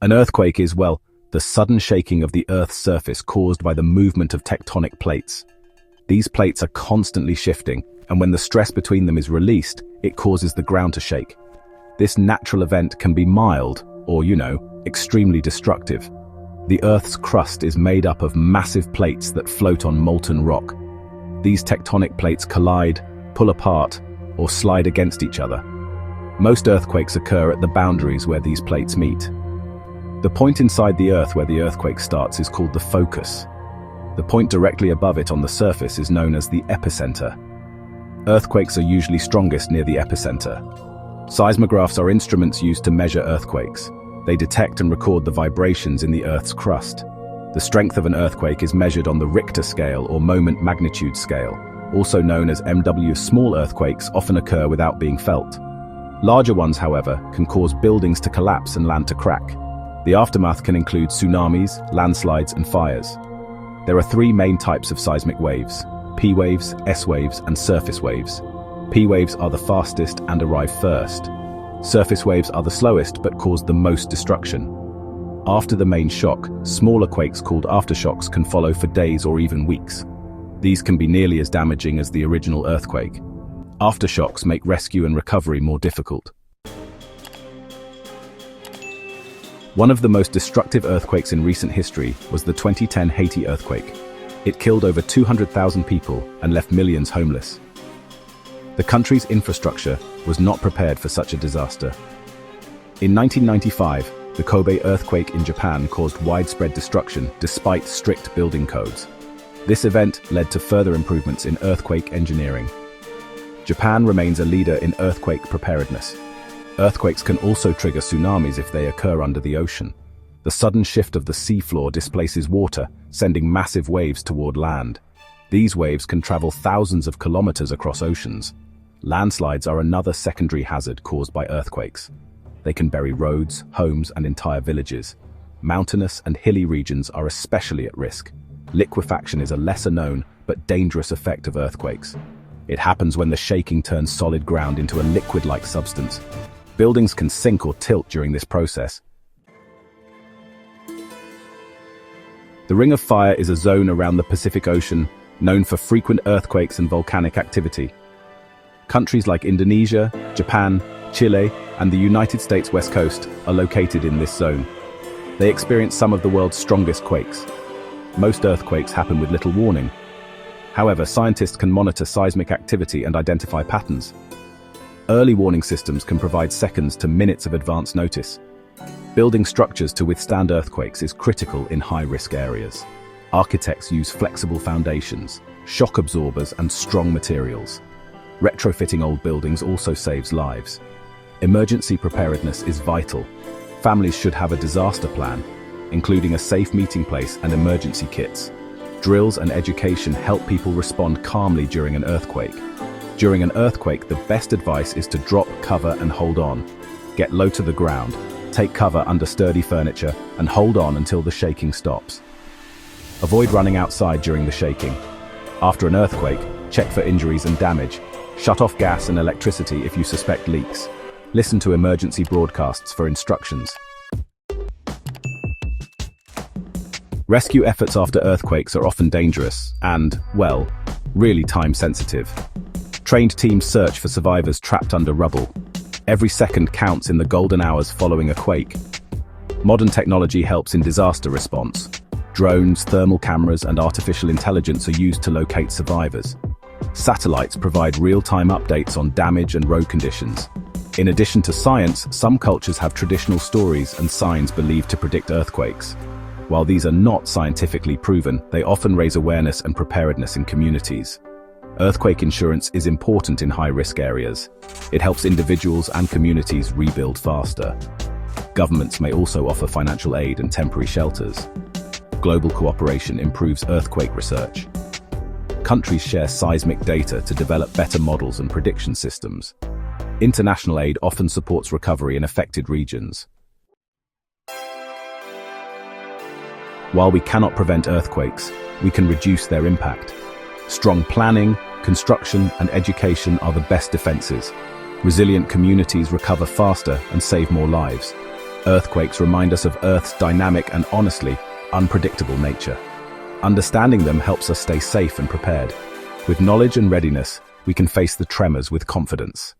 An earthquake is, well, the sudden shaking of the Earth's surface caused by the movement of tectonic plates. These plates are constantly shifting, and when the stress between them is released, it causes the ground to shake. This natural event can be mild or, extremely destructive. The Earth's crust is made up of massive plates that float on molten rock. These tectonic plates collide, pull apart, or slide against each other. Most earthquakes occur at the boundaries where these plates meet. The point inside the Earth where the earthquake starts is called the focus. The point directly above it on the surface is known as the epicenter. Earthquakes are usually strongest near the epicenter. Seismographs are instruments used to measure earthquakes. They detect and record the vibrations in the Earth's crust. The strength of an earthquake is measured on the Richter scale or moment magnitude scale, also known as MW. Small earthquakes often occur without being felt. Larger ones, however, can cause buildings to collapse and land to crack. The aftermath can include tsunamis, landslides, and fires. There are three main types of seismic waves: P waves, S waves, and surface waves. P waves are the fastest and arrive first. Surface waves are the slowest but cause the most destruction. After the main shock, smaller quakes called aftershocks can follow for days or even weeks. These can be nearly as damaging as the original earthquake. Aftershocks make rescue and recovery more difficult. One of the most destructive earthquakes in recent history was the 2010 Haiti earthquake. It killed over 200,000 people and left millions homeless. The country's infrastructure was not prepared for such a disaster. In 1995, the Kobe earthquake in Japan caused widespread destruction despite strict building codes. This event led to further improvements in earthquake engineering. Japan remains a leader in earthquake preparedness. Earthquakes can also trigger tsunamis if they occur under the ocean. The sudden shift of the seafloor displaces water, sending massive waves toward land. These waves can travel thousands of kilometers across oceans. Landslides are another secondary hazard caused by earthquakes. They can bury roads, homes, and entire villages. Mountainous and hilly regions are especially at risk. Liquefaction is a lesser-known but dangerous effect of earthquakes. It happens when the shaking turns solid ground into a liquid-like substance. Buildings can sink or tilt during this process. The Ring of Fire is a zone around the Pacific Ocean known for frequent earthquakes and volcanic activity. Countries like Indonesia, Japan, Chile, and the United States West Coast are located in this zone. They experience some of the world's strongest quakes. Most earthquakes happen with little warning. However, scientists can monitor seismic activity and identify patterns. Early warning systems can provide seconds to minutes of advance notice. Building structures to withstand earthquakes is critical in high-risk areas. Architects use flexible foundations, shock absorbers, and strong materials. Retrofitting old buildings also saves lives. Emergency preparedness is vital. Families should have a disaster plan, including a safe meeting place and emergency kits. Drills and education help people respond calmly during an earthquake. During an earthquake, the best advice is to drop, cover, and hold on. Get low to the ground, take cover under sturdy furniture, and hold on until the shaking stops. Avoid running outside during the shaking. After an earthquake, check for injuries and damage. Shut off gas and electricity if you suspect leaks. Listen to emergency broadcasts for instructions. Rescue efforts after earthquakes are often dangerous and, well, really time-sensitive. Trained teams search for survivors trapped under rubble. Every second counts in the golden hours following a quake. Modern technology helps in disaster response. Drones, thermal cameras, and artificial intelligence are used to locate survivors. Satellites provide real-time updates on damage and road conditions. In addition to science, some cultures have traditional stories and signs believed to predict earthquakes. While these are not scientifically proven, they often raise awareness and preparedness in communities. Earthquake insurance is important in high-risk areas. It helps individuals and communities rebuild faster. Governments may also offer financial aid and temporary shelters. Global cooperation improves earthquake research. Countries share seismic data to develop better models and prediction systems. International aid often supports recovery in affected regions. While we cannot prevent earthquakes, we can reduce their impact. Strong planning, construction, and education are the best defenses. Resilient communities recover faster and save more lives. Earthquakes remind us of Earth's dynamic and honestly, unpredictable nature. Understanding them helps us stay safe and prepared. With knowledge and readiness, we can face the tremors with confidence.